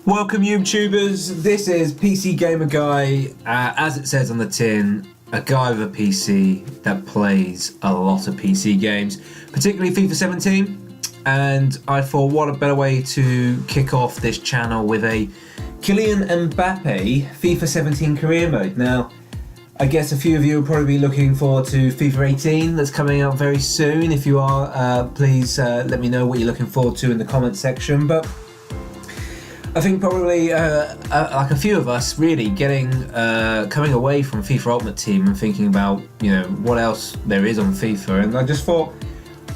Welcome YouTubers, this is PC Gamer Guy, as it says on the tin, a guy with a PC that plays a lot of PC games, particularly FIFA 17, and I thought what a better way to kick off this channel with a Kylian Mbappe FIFA 17 career mode. Now, I guess a few of you will probably be looking forward to FIFA 18 that's coming out very soon. If you are, please let me know what you're looking forward to in the comment section. But I think probably like a few of us really coming away from FIFA Ultimate Team and thinking about what else there is on FIFA, and I just thought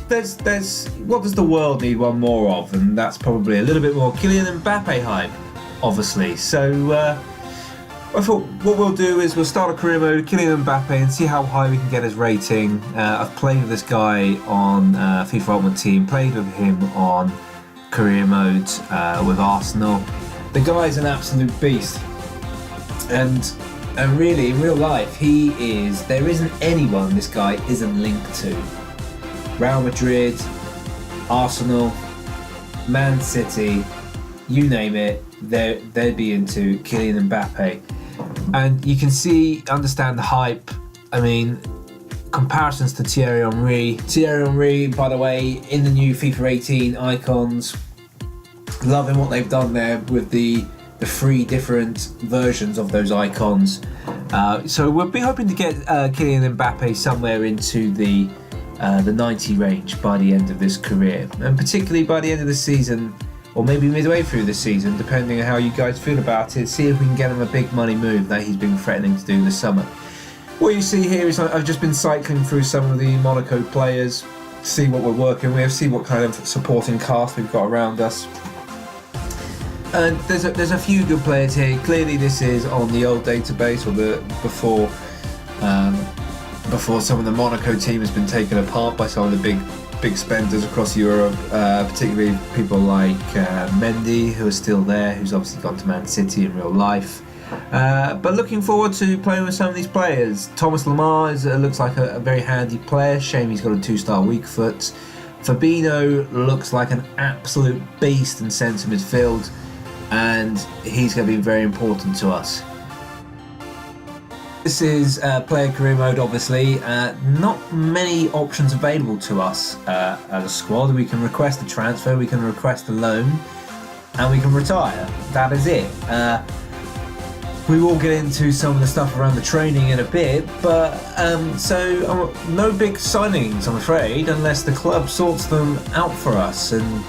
there's what does the world need one more of, and that's probably a little bit more Kylian Mbappe hype, obviously. So I thought what we'll do is we'll start a career mode Kylian Mbappe and see how high we can get his rating. I've played with this guy on FIFA Ultimate Team, played with him on career mode with Arsenal. The guy's an absolute beast, and really in real life there isn't anyone this guy isn't linked to. Real Madrid, Arsenal, Man City, you name it, they'd be into Kylian Mbappe, and you can understand the hype. I mean, comparisons to Thierry Henry, by the way, in the new FIFA 18 icons, loving what they've done there with the three different versions of those icons. So we'll be hoping to get Kylian Mbappe somewhere into the 90 range by the end of this career, and particularly by the end of the season, or maybe midway through the season, depending on how you guys feel about it. See if we can get him a big money move that he's been threatening to do this summer. What you see here is I've just been cycling through some of the Monaco players, see what we're working with, see what kind of supporting cast we've got around us. And there's a few good players here. Clearly this is on the old database, or before some of the Monaco team has been taken apart by some of the big spenders across Europe, particularly people like Mendy, who are still there, who's obviously gone to Man City in real life. But looking forward to playing with some of these players. Thomas Lemar looks like a very handy player. Shame he's got a 2-star weak foot. Fabinho looks like an absolute beast in centre midfield, and he's going to be very important to us. This is player career mode, obviously. Not many options available to us as a squad. We can request a transfer, we can request a loan, and we can retire. That is it. We will get into some of the stuff around the training in a bit, but no big signings, I'm afraid, unless the club sorts them out for us, and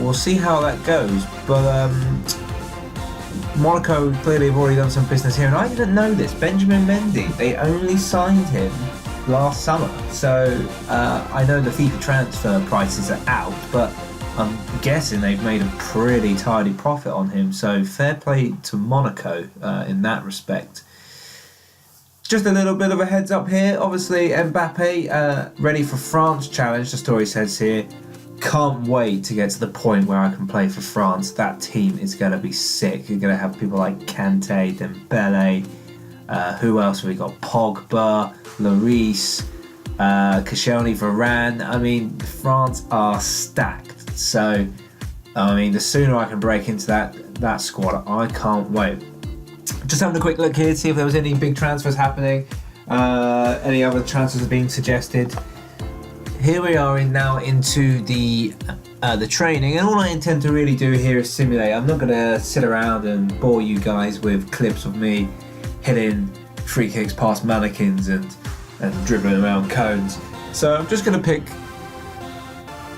we'll see how that goes. But Monaco clearly have already done some business here, and I didn't know this. Benjamin Mendy, they only signed him last summer, so I know the FIFA transfer prices are out, but I'm guessing they've made a pretty tidy profit on him, so fair play to Monaco in that respect. Just a little bit of a heads up here. Obviously, Mbappe ready for France challenge, the story says here. Can't wait to get to the point where I can play for France. That team is going to be sick. You're going to have people like Kante, Dembele, who else have we got? Pogba, Lloris, Koscielny, Varane. I mean, France are stacked. So, I mean, the sooner I can break into that squad, I can't wait. Just having a quick look here to see if there was any big transfers happening. Any other transfers are being suggested. Here we are now into the training, and all I intend to really do here is simulate. I'm not going to sit around and bore you guys with clips of me hitting free kicks past mannequins and dribbling around cones. So I'm just going to pick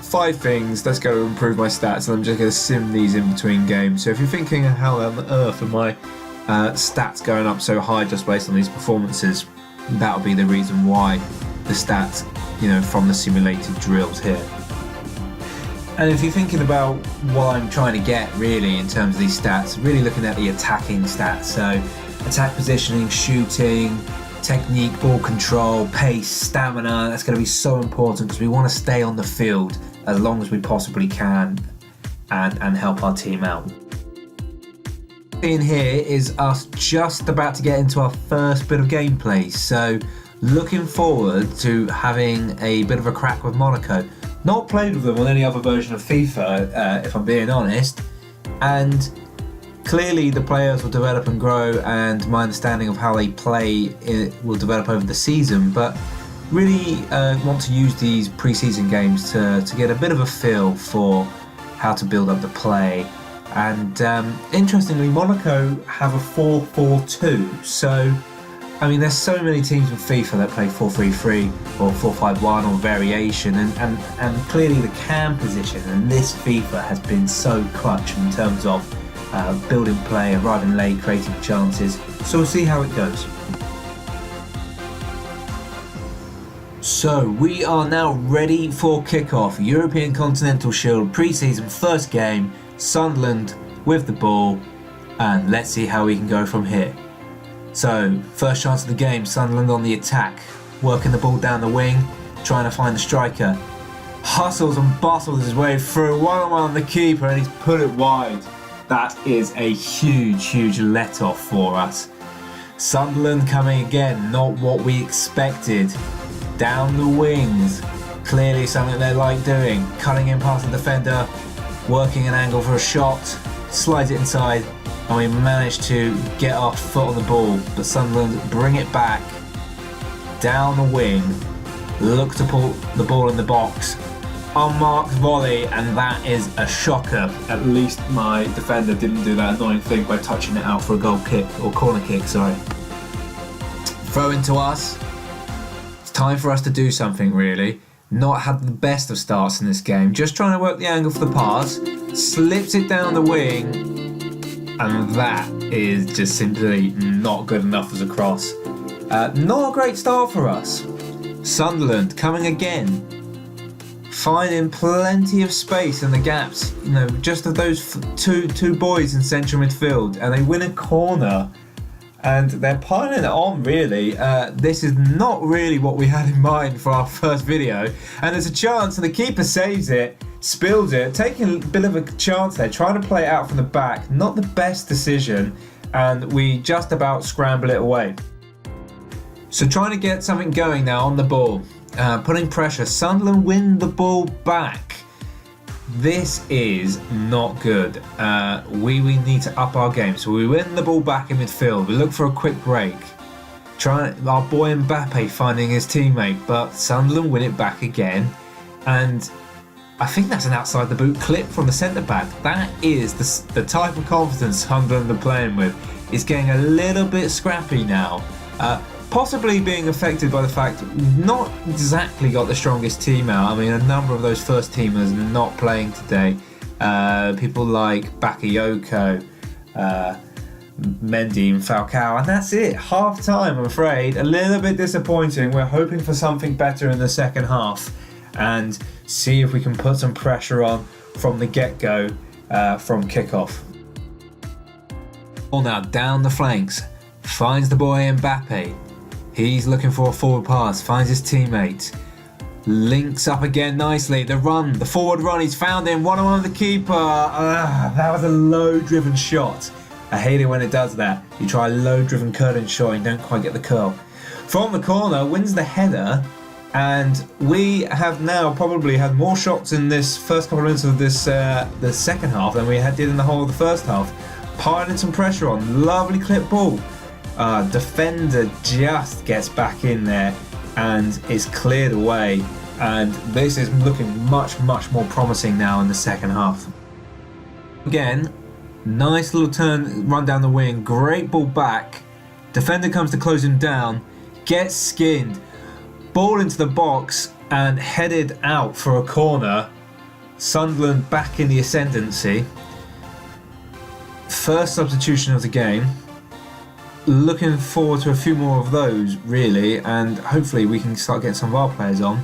5 things that's going to improve my stats, and I'm just going to sim these in between games. So if you're thinking, how on earth are my stats going up so high just based on these performances, that'll be the reason why the stats, from the simulated drills here. And if you're thinking about what I'm trying to get really in terms of these stats, really looking at the attacking stats, so attack positioning, shooting, technique, ball control, pace, stamina, that's going to be so important because we want to stay on the field as long as we possibly can and help our team out. In here is us just about to get into our first bit of gameplay, so looking forward to having a bit of a crack with Monaco. Not played with them on any other version of FIFA, if I'm being honest, and Clearly the players will develop and grow, and my understanding of how they play will develop over the season, but really want to use these pre-season games to get a bit of a feel for how to build up the play. And interestingly, Monaco have a 4-4-2, so I mean, there's so many teams with FIFA that play 4-3-3 or 4-5-1 or variation, and clearly the cam position in this FIFA has been so clutch in terms of building play, arriving late, creating chances. So we'll see how it goes. So we are now ready for kickoff. European Continental Shield pre-season first game. Sunderland with the ball, and let's see how we can go from here. So, first chance of the game, Sunderland on the attack, working the ball down the wing, trying to find the striker. Hustles and bustles his way through, one-on-one on the keeper, and he's put it wide. That is a huge let-off for us. Sunderland coming again, not what we expected. Down the wings, clearly something they like doing. Cutting in past the defender, working an angle for a shot, slides it inside, and we managed to get our foot on the ball, but Sunderland bring it back, down the wing, look to pull the ball in the box, unmarked volley, and that is a shocker. At least my defender didn't do that annoying thing by touching it out for a goal kick, or corner kick, sorry. Throw into us. It's time for us to do something really. Not had the best of starts in this game, just trying to work the angle for the pass, slips it down the wing, and that is just simply not good enough as a cross. Not a great start for us. Sunderland coming again, finding plenty of space in the gaps. You know, just of those two boys in central midfield, and they win a corner, and they're piling it on. Really, this is not really what we had in mind for our first video. And there's a chance, and the keeper saves it. Spills it, taking a bit of a chance there, trying to play it out from the back. Not the best decision, and we just about scramble it away. So trying to get something going now on the ball, putting pressure. Sunderland win the ball back. This is not good. We need to up our game. So we win the ball back in midfield. We look for a quick break. Our boy Mbappe finding his teammate, but Sunderland win it back again, and I think that's an outside the boot clip from the centre back. That is the type of confidence Sunderland are playing with. It's getting a little bit scrappy now. Possibly being affected by the fact we've not exactly got the strongest team out. I mean, a number of those first teamers not playing today. People like Bakayoko, Mendy and Falcao, and that's it. Half time, I'm afraid. A little bit disappointing. We're hoping for something better in the second half and see if we can put some pressure on from the get-go from kickoff. Ball now down the flanks, finds the boy Mbappe. He's looking for a forward pass, finds his teammate, links up again nicely. The forward run, he's found him, one-on-one with the keeper. That was a low-driven shot. I hate it when it does that. You try a low-driven curling shot and don't quite get the curl. From the corner, wins the header. And we have now probably had more shots in this first couple of minutes of this the second half than we did in the whole of the first half. Piling some pressure on, lovely clip ball. Defender just gets back in there and is cleared away. And this is looking much more promising now in the second half. Again, nice little run down the wing, great ball back. Defender comes to close him down, gets skinned. Ball into the box and headed out for a corner. Sunderland back in the ascendancy. First substitution of the game. Looking forward to a few more of those, really, and hopefully we can start getting some of our players on.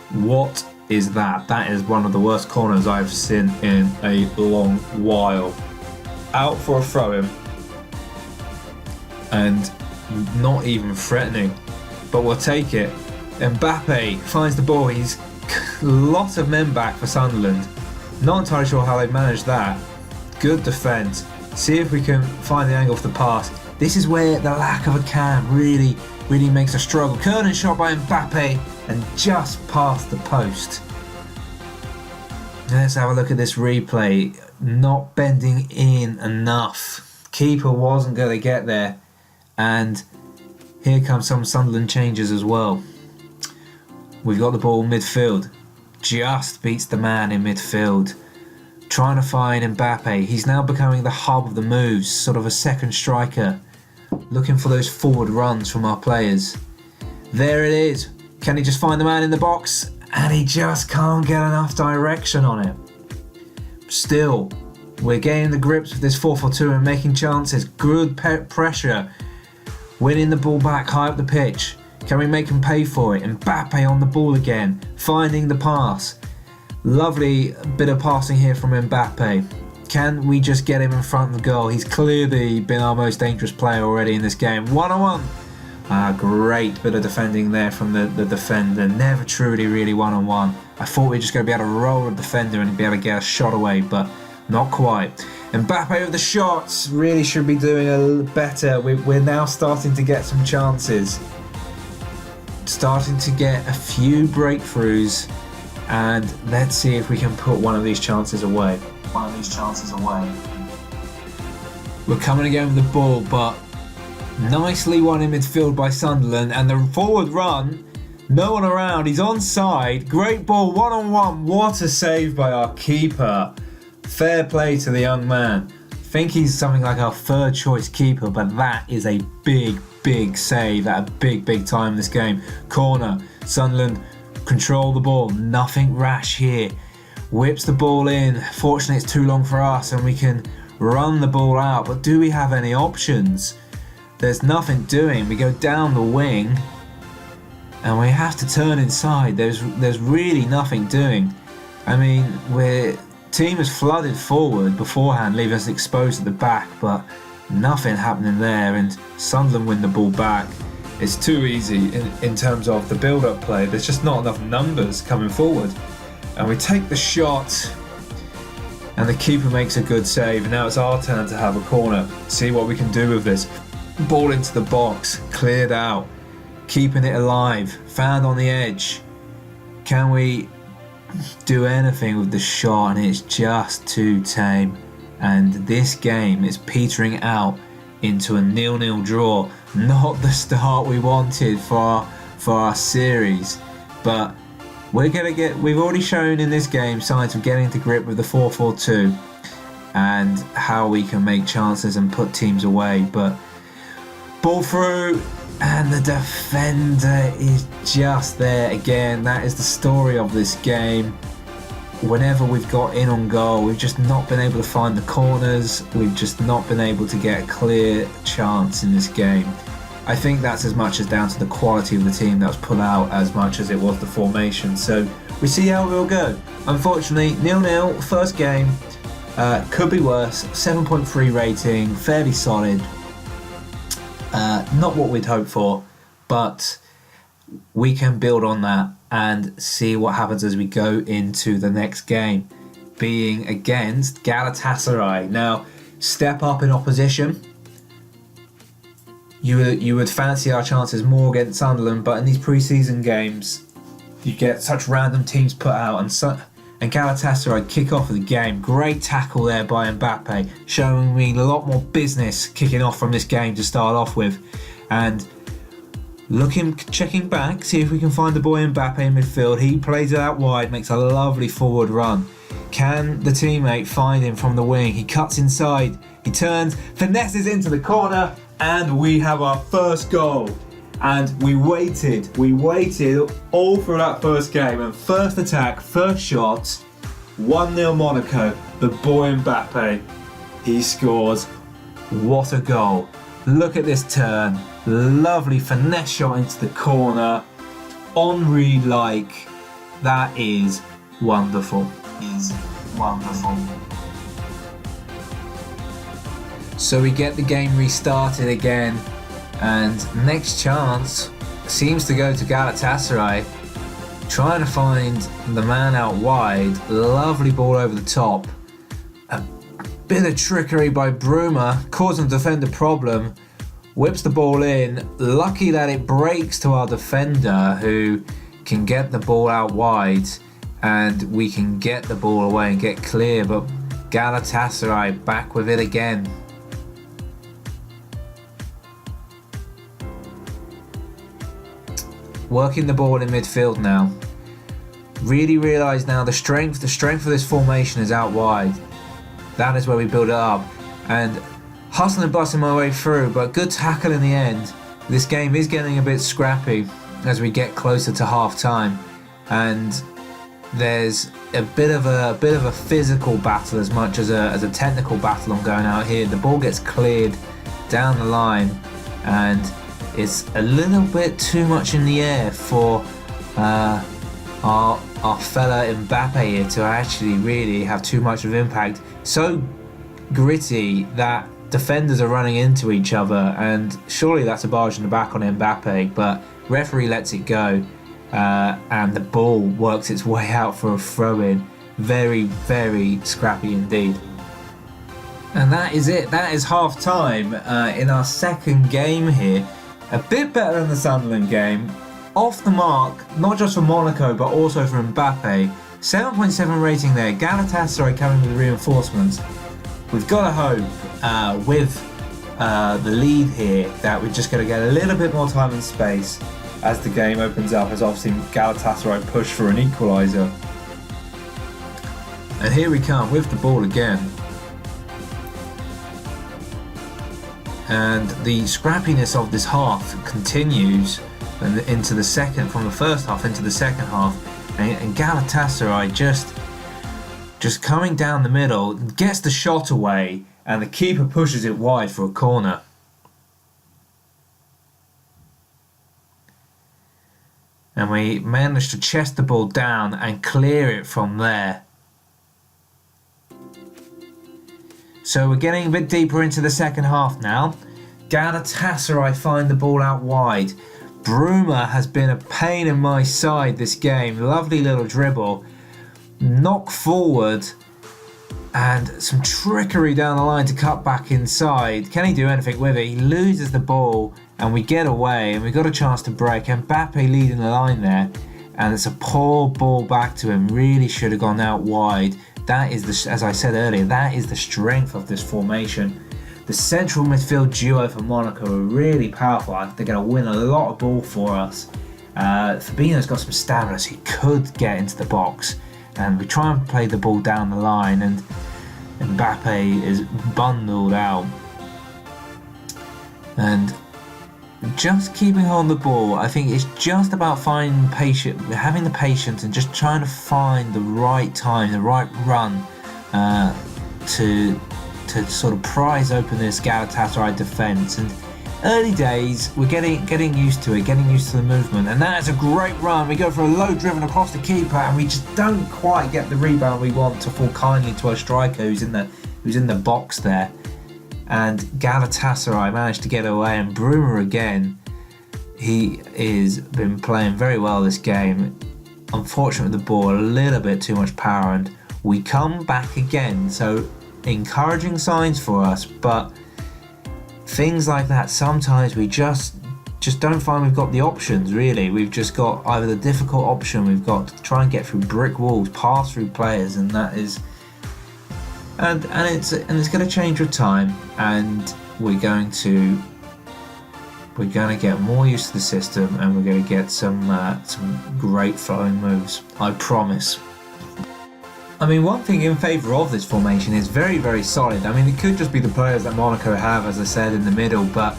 What is that? That is one of the worst corners I've seen in a long while. Out for a throw-in. And not even threatening. But we'll take it. Mbappe finds the ball. He's a lot of men back for Sunderland. Not entirely sure how they managed that. Good defence. See if we can find the angle for the pass. This is where the lack of a cam really makes a struggle. Curling shot by Mbappe and just past the post. Let's have a look at this replay. not bending in enough. Keeper wasn't going to get there. And here comes some Sunderland changes as well. We've got the ball midfield. Just beats the man in midfield. Trying to find Mbappe. He's now becoming the hub of the moves, sort of a second striker. Looking for those forward runs from our players. There it is. Can he just find the man in the box? And he just can't get enough direction on it. Still, we're getting the grips with this 4-4-2 and making chances. Good pressure. Winning the ball back high up the pitch. Can we make him pay for it? Mbappe on the ball again. Finding the pass. Lovely bit of passing here from Mbappe. Can we just get him in front of the goal? He's clearly been our most dangerous player already in this game. 1-on-1. Great bit of defending there from the defender. Never truly really 1-on-1. I thought we were just going to be able to roll the defender and be able to get a shot away, but not quite. Mbappe with the shots. Really should be doing a little better. We're now starting to get some chances. Starting to get a few breakthroughs. And let's see if we can put one of these chances away. We're coming again with the ball, but nicely won in midfield by Sunderland. And the forward run, no one around, he's onside. Great ball, 1-on-1. What a save by our keeper. Fair play to the young man. I think he's something like our third choice keeper, but that is a big save at a big time in this game. Corner, Sunderland control the ball, nothing rash here. Whips the ball in. Fortunately, it's too long for us and we can run the ball out, but do we have any options? There's nothing doing. We go down the wing and we have to turn inside. There's really nothing doing. I mean, team is flooded forward beforehand, leaving us exposed at the back, but nothing happening there, and Sunderland win the ball back. It's too easy in terms of the build-up play. There's just not enough numbers coming forward. And we take the shot, and the keeper makes a good save. Now it's our turn to have a corner. See what we can do with this. Ball into the box, cleared out, keeping it alive, found on the edge. Can we do anything with the shot? And it's just too tame. And this game is petering out into a 0-0 draw. Not the start we wanted for our series, but we've already shown in this game signs of getting to grip with the 4-4-2 and how we can make chances and put teams away. But ball through, and the defender is just there again. That is the story of this game. Whenever we've got in on goal, we've just not been able to find the corners. We've just not been able to get a clear chance in this game. I think that's as much as down to the quality of the team that was put out as much as it was the formation. So we see how it will go. Unfortunately, 0-0, first game. Could be worse. 7.3 rating, fairly solid. Not what we'd hoped for, but we can build on that and see what happens as we go into the next game, being against Galatasaray. Now, step up in opposition. You would fancy our chances more against Sunderland, but in these pre-season games, you get such random teams put out, and Galatasaray kick off of the game. Great tackle there by Mbappe, showing me a lot more business kicking off from this game to start off with. And checking back, see if we can find the boy Mbappe in midfield. He plays it out wide, makes a lovely forward run. Can the teammate find him from the wing? He cuts inside, he turns, finesses into the corner, and we have our first goal. And we waited all through that first game. And first attack, first shot, 1-0 Monaco. The boy Mbappe, he scores. What a goal. Look at this turn. Lovely finesse shot into the corner. Henry-like. That is wonderful. So we get the game restarted again, and next chance seems to go to Galatasaray, trying to find the man out wide. Lovely ball over the top. A bit of trickery by Bruma, causing the defender problem. Whips the ball in. Lucky that it breaks to our defender, who can get the ball out wide, and we can get the ball away and get clear. But Galatasaray back with it again. Working the ball in midfield now. Really realise now the strength of this formation is out wide. That is where we build it up. And hustling and busting my way through, but good tackle in the end. This game is getting a bit scrappy as we get closer to half time. And there's a bit of a physical battle as much as a technical battle on going out here. The ball gets cleared down the line and it's a little bit too much in the air for our fella Mbappe here to actually really have too much of impact. So gritty that defenders are running into each other, and surely that's a barge in the back on Mbappe, but referee lets it go. And the ball works its way out for a throw-in. Very, very scrappy indeed. And that is it. That is half-time in our second game here. A bit better than the Sunderland game. Off the mark, not just for Monaco, but also for Mbappe. 7.7 rating there. Galatasaray coming with reinforcements. We've got to hope with the lead here that we're just going to get a little bit more time and space as the game opens up, as obviously Galatasaray push for an equaliser. And here we come with the ball again. And the scrappiness of this half continues into the second, from the first half into the second half. And Galatasaray just coming down the middle, gets the shot away, and the keeper pushes it wide for a corner. And we managed to chest the ball down and clear it from there. So we're getting a bit deeper into the second half now. Galatasaray find the ball out wide. Bruma has been a pain in my side this game. Lovely little dribble. Knock forward. And some trickery down the line to cut back inside. Can he do anything with it? He loses the ball. And we get away, and we got a chance to break. Mbappe leading the line there, and it's a poor ball back to him. Really should have gone out wide. That is, as I said earlier, that is the strength of this formation. The central midfield duo for Monaco are really powerful. I think they're going to win a lot of ball for us. Fabinho's got some stamina, so he could get into the box. And we try and play the ball down the line, and Mbappe is bundled out. And just keeping hold of the ball, I think it's just about having the patience and just trying to find the right time, the right run to sort of prise open this Galatasaray defence. And early days, we're getting used to it, getting used to the movement, and that is a great run. We go for a low driven across the keeper, and we just don't quite get the rebound we want to fall kindly to our striker who's in the box there. And Galatasaray managed to get away, and Bruma again, he has been playing very well this game. Unfortunate with the ball, a little bit too much power, and we come back again. So encouraging signs for us, but things like that, sometimes we just don't find we've got the options really. We've just got either the difficult option, we've got to try and get through brick walls, pass through players, and that is... And it's going to change with time, and we're going to get more used to the system, and we're going to get some great flowing moves. I promise. I mean, one thing in favour of this formation is very, very solid. I mean, it could just be the players that Monaco have, as I said, in the middle, but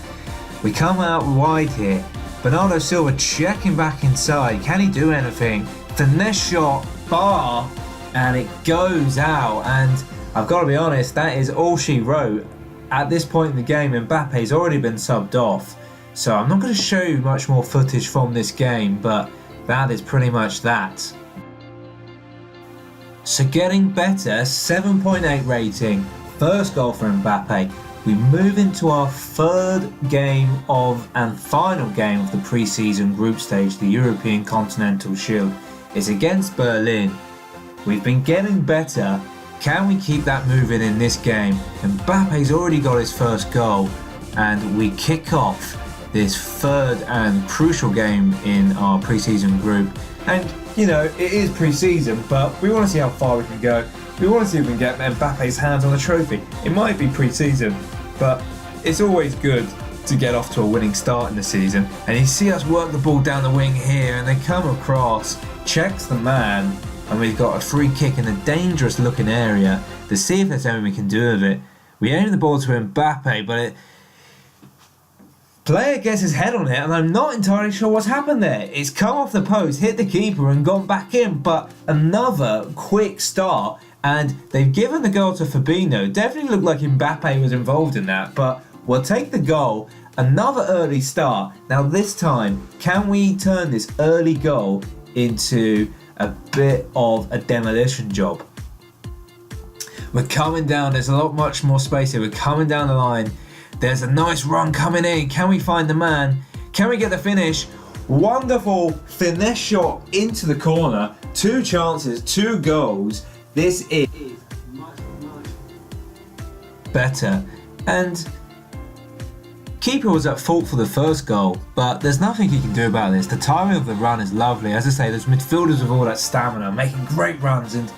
we come out wide here. Bernardo Silva checking back inside. Can he do anything? Finesse shot, bar, and it goes out. And I've got to be honest, that is all she wrote. At this point in the game, Mbappe's already been subbed off. So I'm not going to show you much more footage from this game, but that is pretty much that. So getting better, 7.8 rating. First goal for Mbappe. We move into our third game and final game of the pre-season group stage, the European Continental Shield. It's against Berlin. We've been getting better. Can we keep that moving in this game? Mbappe's already got his first goal, and we kick off this third and crucial game in our pre-season group. And you know, it is pre-season, but we want to see how far we can go. We want to see if we can get Mbappe's hands on the trophy. It might be pre-season, but it's always good to get off to a winning start in the season. And you see us work the ball down the wing here, and they come across, checks the man, and we've got a free kick in a dangerous looking area to see if there's anything we can do with it. We aim the ball to Mbappe, but player gets his head on it, and I'm not entirely sure what's happened there. It's come off the post, hit the keeper and gone back in, but another quick start, and they've given the goal to Fabinho. Definitely looked like Mbappe was involved in that, but we'll take the goal. Another early start. Now this time, can we turn this early goal into a bit of a demolition job? We're coming down, there's much more space here. We're coming down the line. There's a nice run coming in. Can we find the man? Can we get the finish? Wonderful finesse shot into the corner. 2 chances, 2 goals. This is much better. And keeper was at fault for the first goal, but there's nothing he can do about this. The timing of the run is lovely. As I say, there's midfielders with all that stamina, making great runs, and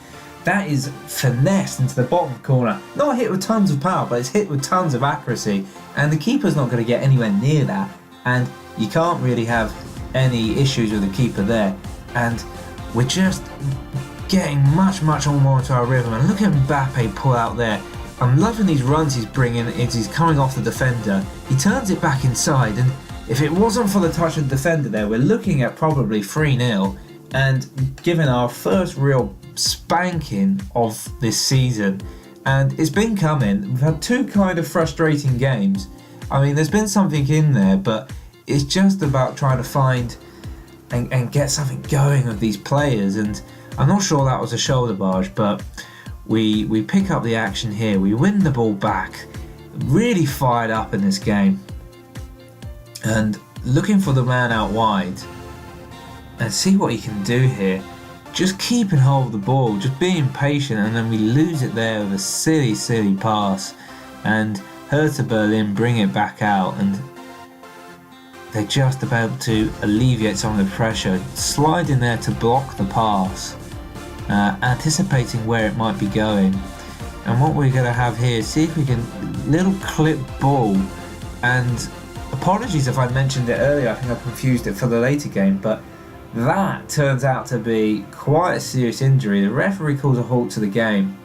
that is finessed into the bottom corner. Not hit with tons of power, but it's hit with tons of accuracy. And the keeper's not going to get anywhere near that. And you can't really have any issues with the keeper there. And we're just getting much more into our rhythm. And look at Mbappe pull out there. I'm loving these runs he's bringing as he's coming off the defender. He turns it back inside. And if it wasn't for the touch of the defender there, we're looking at probably 3-0. And given our first real spanking of this season, and it's been coming. We've had 2 kind of frustrating games. I mean, there's been something in there, but it's just about trying to find and get something going with these players. And I'm not sure that was a shoulder barge, but we pick up the action here. We win the ball back. Really fired up in this game, and looking for the man out wide and see what he can do here. Just keeping hold of the ball, just being patient, and then we lose it there with a silly pass, and Hertha Berlin bring it back out, and they're just about to alleviate some of the pressure, slide in there to block the pass, anticipating where it might be going. And what we're going to have here, see if we can little clip ball, and apologies if I mentioned it earlier, I think I confused it for the later game, but that turns out to be quite a serious injury. The referee calls a halt to the game.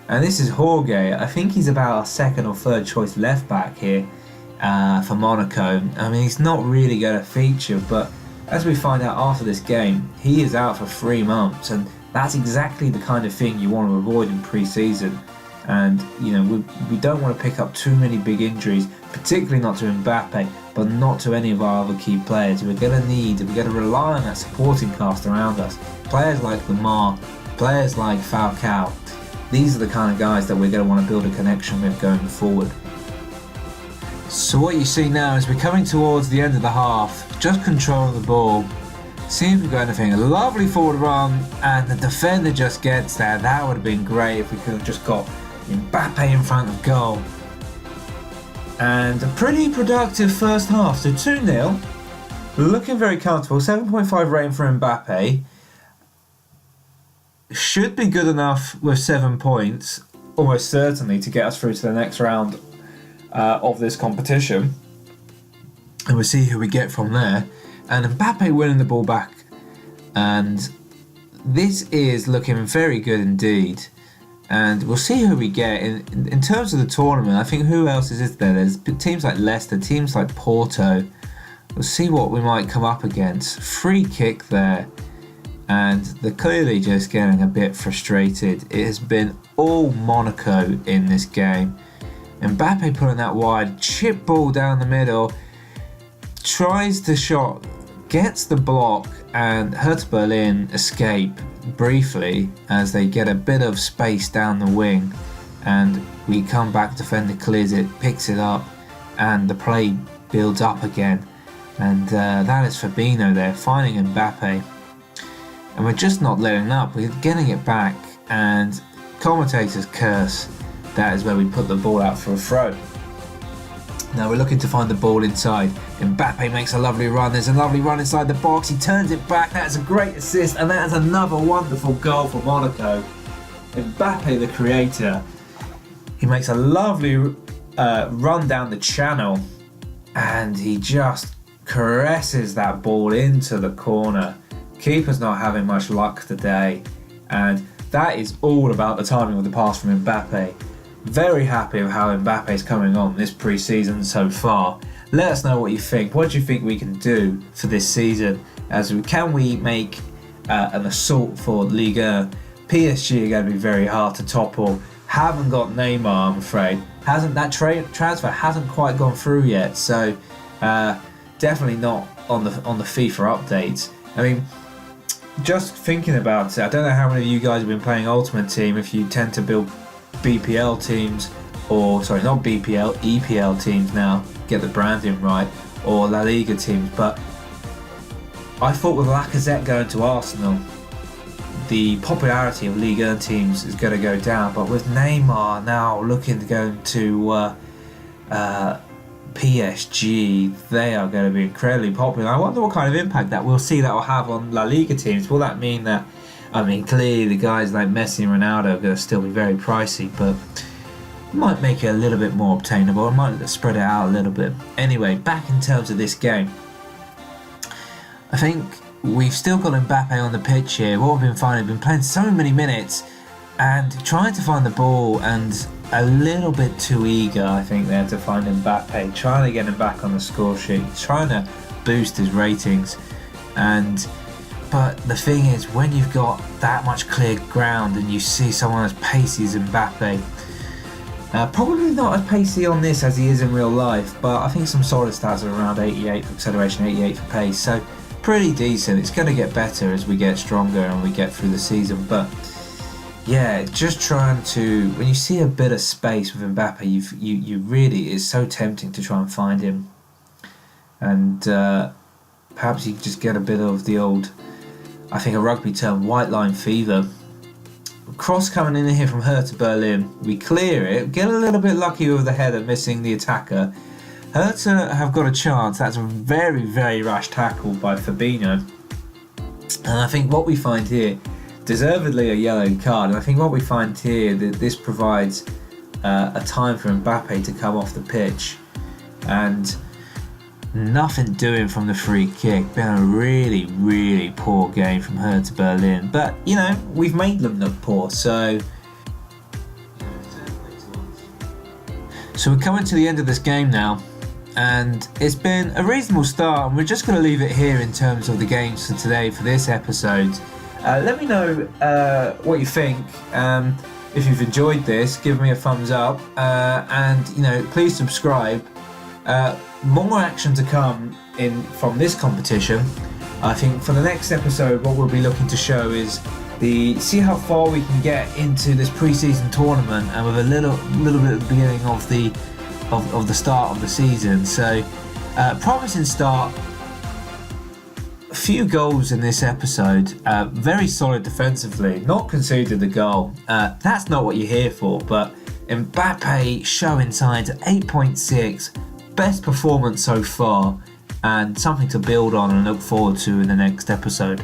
And this is Jorge. I think he's about our 2nd or 3rd choice left back here for Monaco. I mean, he's not really going to feature, but as we find out after this game, he is out for 3 months. And that's exactly the kind of thing you want to avoid in pre-season. And, you know, we don't want to pick up too many big injuries, particularly not to Mbappe, but not to any of our other key players. We're going to rely on that supporting cast around us. Players like Lamar, players like Falcao. These are the kind of guys that we're going to want to build a connection with going forward. So what you see now is we're coming towards the end of the half, just controlling the ball, seeing if we've got anything. A lovely forward run, and the defender just gets there. That would have been great if we could have just got Mbappe in front of goal. And a pretty productive first half. So 2-0, looking very comfortable. 7.5 rating for Mbappe. Should be good enough with 7 points, almost certainly, to get us through to the next round of this competition. And we'll see who we get from there. And Mbappe winning the ball back. And this is looking very good indeed. And we'll see who we get. In terms of the tournament, I think who else is there? There's teams like Leicester, teams like Porto. We'll see what we might come up against. Free kick there. And they're clearly just getting a bit frustrated. It has been all Monaco in this game. Mbappe putting that wide, chip ball down the middle. Tries the shot, gets the block, and Hertha Berlin escape briefly as they get a bit of space down the wing, and we come back, defender clears it, picks it up, and the play builds up again, and that is Fabinho there finding Mbappe, and we're just not letting up. We're getting it back, and commentators curse. That is where we put the ball out for a throw. Now we're looking to find the ball inside. Mbappe makes a lovely run. There's a lovely run inside the box. He turns it back. That's a great assist, and that is another wonderful goal for Monaco. Mbappe, the creator, he makes a lovely run down the channel, and he just caresses that ball into the corner. Keeper's not having much luck today, and that is all about the timing of the pass from Mbappe. Very happy with how Mbappe's coming on this pre-season so far. Let us know what you think. What do you think we can do for this season? Can we make an assault for Liga? PSG are going to be very hard to topple. Haven't got Neymar, I'm afraid. That transfer hasn't quite gone through yet, so definitely not on the FIFA updates. I mean, just thinking about it, I don't know how many of you guys have been playing Ultimate Team, if you tend to build BPL teams, or sorry, not BPL, EPL teams now, get the branding right, or La Liga teams, but I thought with Lacazette going to Arsenal, the popularity of Ligue 1 teams is going to go down, but with Neymar now looking to go to PSG, they are going to be incredibly popular. I wonder what kind of impact that we'll see that will have on La Liga teams. Will that mean that, clearly the guys like Messi and Ronaldo are going to still be very pricey, but it might make it a little bit more obtainable. It might spread it out a little bit. Anyway, back in terms of this game, I think we've still got Mbappe on the pitch here. What we've been finding, we've been playing so many minutes and trying to find the ball, and a little bit too eager, I think, there to find Mbappe, trying to get him back on the score sheet, trying to boost his ratings. But the thing is, when you've got that much clear ground and you see someone as pacey as Mbappe, probably not as pacey on this as he is in real life, but I think some solid stats are around 88 for acceleration, 88 for pace, so pretty decent. It's going to get better as we get stronger and we get through the season, but yeah, just trying to, when you see a bit of space with Mbappe, you really, it's so tempting to try and find him, and perhaps you just get a bit of the old, I think a rugby term, white line fever. Cross coming in here from Hertha Berlin, we clear it, get a little bit lucky with the header, missing the attacker. Hertha have got a chance. That's a very, very rash tackle by Fabinho, and I think what we find here, deservedly a yellow card, and I think what we find here, that this provides a time for Mbappe to come off the pitch, and nothing doing from the free kick. Been a really, really poor game from Hertha Berlin, but we've made them look poor, so we're coming to the end of this game now, and it's been a reasonable start, and we're just going to leave it here in terms of the games for today for this episode. Let me know what you think. If you've enjoyed this, give me a thumbs up, and please subscribe. More action to come from this competition. I think for the next episode, what we'll be looking to show is see how far we can get into this pre-season tournament, and with a little bit of the beginning of the start of the season. So promising start. A few goals in this episode, very solid defensively, not conceded the goal. That's not what you're here for, but Mbappe showing signs at 8.6, best performance so far, and something to build on and look forward to in the next episode.